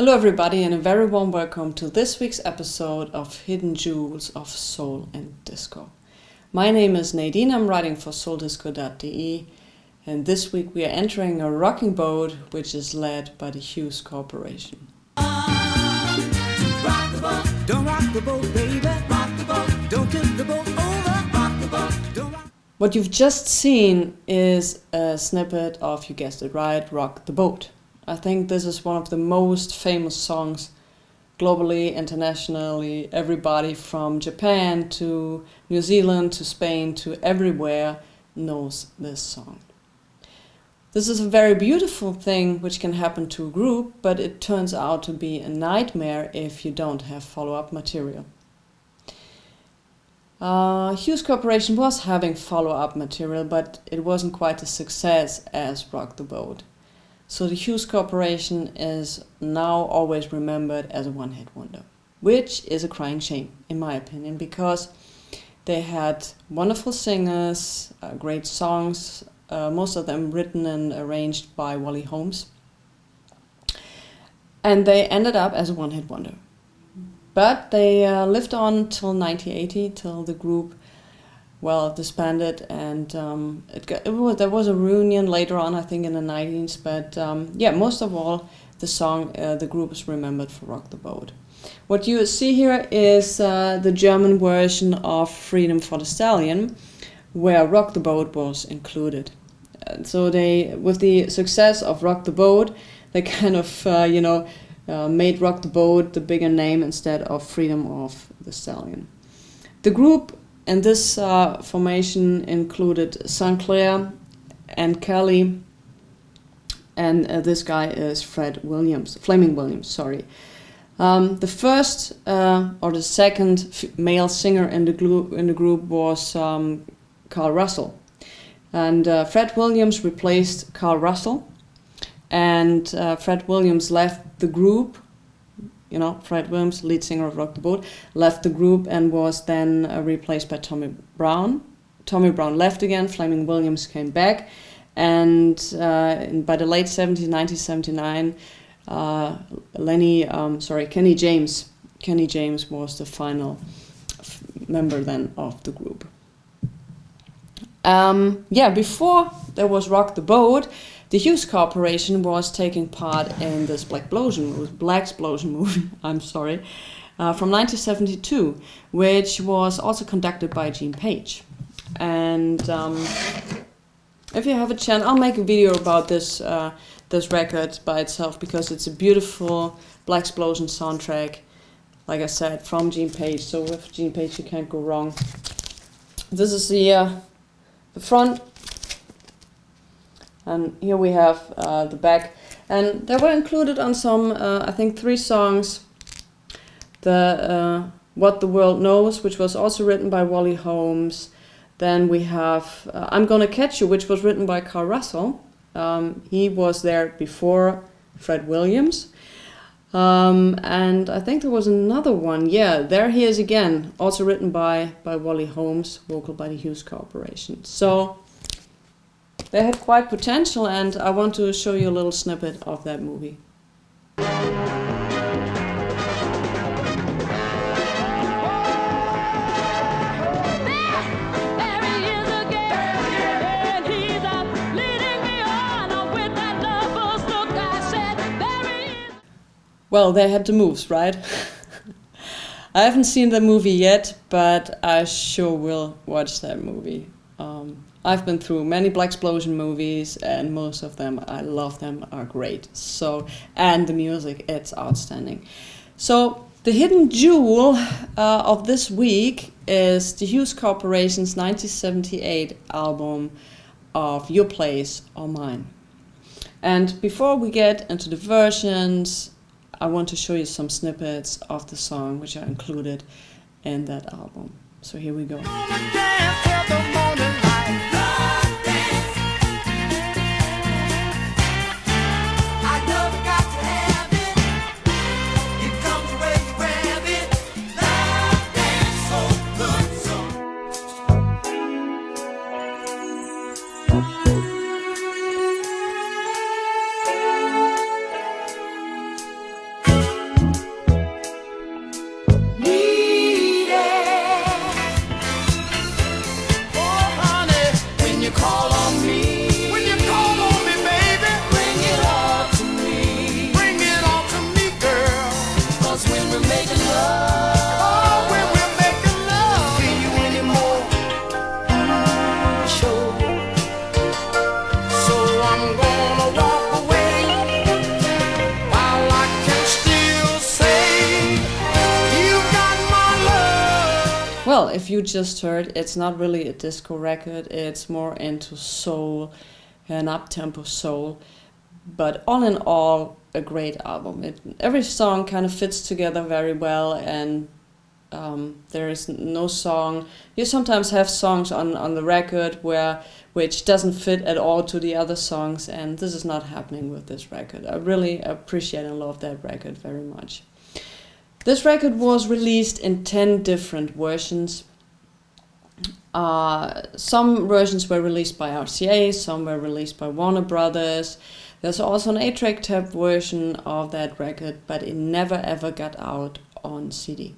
Hello everybody and a very warm welcome to this week's episode of Hidden Jewels of Soul and Disco. My name is Nadine, I'm writing for Souldisco.de, and this week we are entering a rocking boat which is led by the Hues Corporation. Rock the boat, don't rock the boat, baby. Rock the boat, don't tip the boat over. Rock the boat, don't rock. What you've just seen is a snippet of, you guessed it right, Rock the Boat. I think this is one of the most famous songs globally, internationally. Everybody from Japan to New Zealand to Spain to everywhere knows this song. This is a very beautiful thing which can happen to a group, but it turns out to be a nightmare if you don't have follow-up material. Hues Corporation was having follow-up material, but it wasn't quite a success as Rock the Boat. So the Hues Corporation is now always remembered as a one-hit wonder, which is a crying shame, in my opinion, because they had wonderful singers, great songs, most of them written and arranged by Wally Holmes. And they ended up as a one-hit wonder. But they lived on till 1980, till the group disbanded, and there was a reunion later on, I think in the 90s, but most of all, the group is remembered for Rock the Boat. What you see here is the German version of Freedom for the Stallion, where Rock the Boat was included. So with the success of Rock the Boat, they kind of, made Rock the Boat the bigger name instead of Freedom of the Stallion. The group and this formation included Sinclair and Kelly, and this guy is Flaming Williams. The first or the second male singer in the group was Carl Russell, and Fred Williams replaced Carl Russell, and Fred Williams left the group. Fred Williams, lead singer of Rock the Boat, left the group and was then replaced by Tommy Brown. Tommy Brown left again, Flaming Williams came back, and by the late 70s, 1979, Kenny James was the final member then of the group. Before there was Rock the Boat, the Hues Corporation was taking part in this Black Explosion movie, from 1972, which was also conducted by Gene Page. And if you have a chance, I'll make a video about this record by itself, because it's a beautiful Black Explosion soundtrack, like I said, from Gene Page. So with Gene Page you can't go wrong. This is the front. And here we have the back, and they were included on some, 3 songs. What the World Knows, which was also written by Wally Holmes. Then we have I'm Gonna Catch You, which was written by Carl Russell. He was there before Fred Williams. And I think there was another one. There he is again, also written by Wally Holmes, vocal by the Hues Corporation. So they had quite potential, and I want to show you a little snippet of that movie. Well, they had the moves, right? I haven't seen the movie yet, but I sure will watch that movie. I've been through many Black Explosion movies, and most of them, I love them, are great. And the music, it's outstanding. So the hidden jewel of this week is the Hues Corporation's 1978 album of Your Place or Mine. And before we get into the versions, I want to show you some snippets of the song which are included in that album. So here we go. well, if you just heard, it's not really a disco record. It's more into soul and up-tempo soul. But all in all, a great album. Every song kind of fits together very well, and there is no song. You sometimes have songs on the record which doesn't fit at all to the other songs, and this is not happening with this record. I really appreciate and love that record very much. This record was released in 10 different versions. Some versions were released by RCA, some were released by Warner Brothers. There's also an 8-track tape version of that record, but it never ever got out on CD.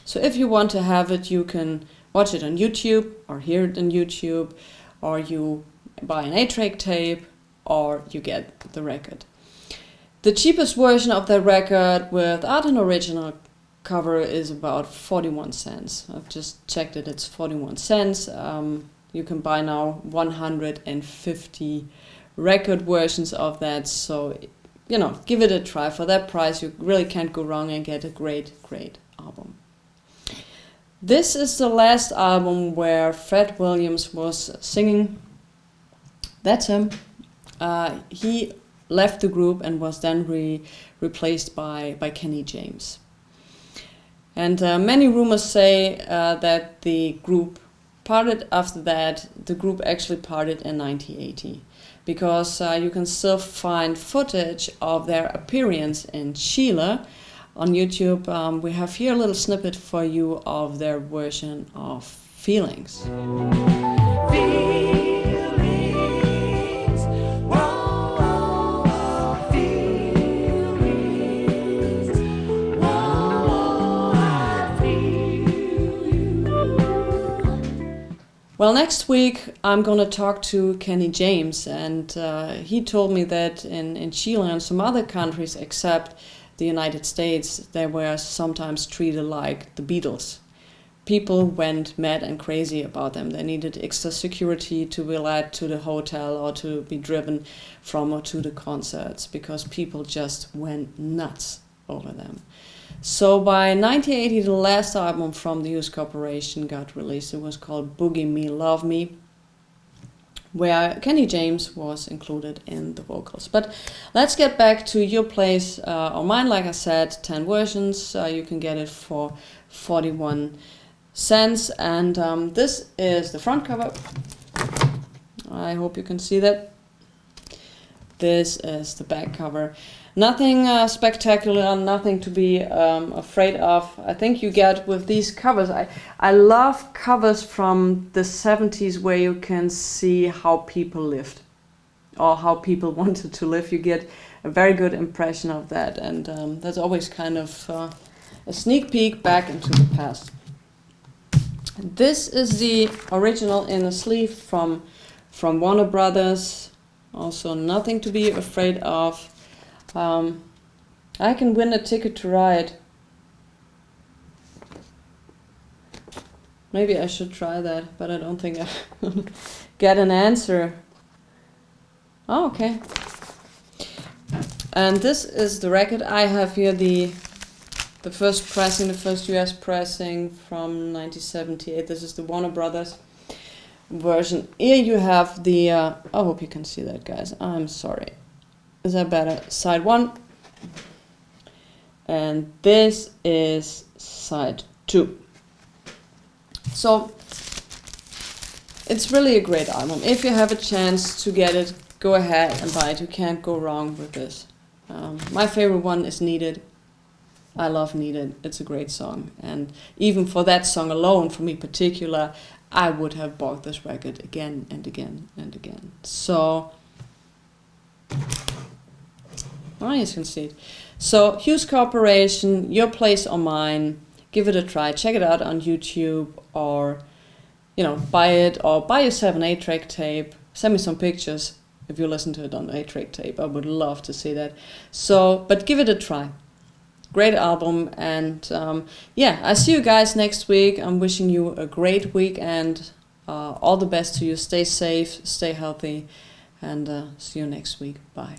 So if you want to have it, you can watch it on YouTube or hear it on YouTube, or you buy an 8-track tape, or you get the record. The cheapest version of the record without an original cover is about 41 cents. I've just checked it, it's 41 cents. You can buy now 150 record versions of that, so give it a try. For that price you really can't go wrong and get a great album. This is the last album where Fred Williams was singing. That's him. He left the group and was then replaced by Kenny James. And many rumors say that the group parted after that. The group actually parted in 1980, because you can still find footage of their appearance in Chile on YouTube. We have here a little snippet for you of their version of Feelings. Well, next week I'm going to talk to Kenny James, and he told me that in Chile and some other countries except the United States, they were sometimes treated like the Beatles. People went mad and crazy about them. They needed extra security to be led to the hotel or to be driven from or to the concerts, because people just went nuts over them. So by 1980, the last album from the Hues Corporation got released. It was called Boogie Me, Love Me, where Kenny James was included in the vocals. But let's get back to Your Place or Mine. Like I said, 10 versions. You can get it for 41 cents. And this is the front cover. I hope you can see that. This is the back cover. Nothing spectacular, nothing to be afraid of. I think you get with these covers. I love covers from the 70s where you can see how people lived or how people wanted to live. You get a very good impression of that, and that's always kind of a sneak peek back into the past. This is the original in a sleeve from Warner Brothers. Also nothing to be afraid of. I can win a ticket to ride. Maybe I should try that, but I don't think I get an answer. Oh, okay. And this is the record. I have here the first pressing, the first US pressing from 1978. This is the Warner Brothers version. Here you have the, I hope you can see that, guys. I'm sorry. Is that better? Side 1. And this is side 2. So it's really a great album. If you have a chance to get it, go ahead and buy it. You can't go wrong with this. My favorite one is Needed. I love Needed. It's a great song. And even for that song alone, for me particular, I would have bought this record again and again and again. So you can see it. So Hues Corporation, Your Place or Mine. Give it a try. Check it out on YouTube, or buy it, or buy yourself an 8-track tape. Send me some pictures if you listen to it on 8-track tape. I would love to see that. So, but give it a try. Great album, and I see you guys next week. I'm wishing you a great week, and all the best to you. Stay safe, stay healthy, and see you next week. Bye.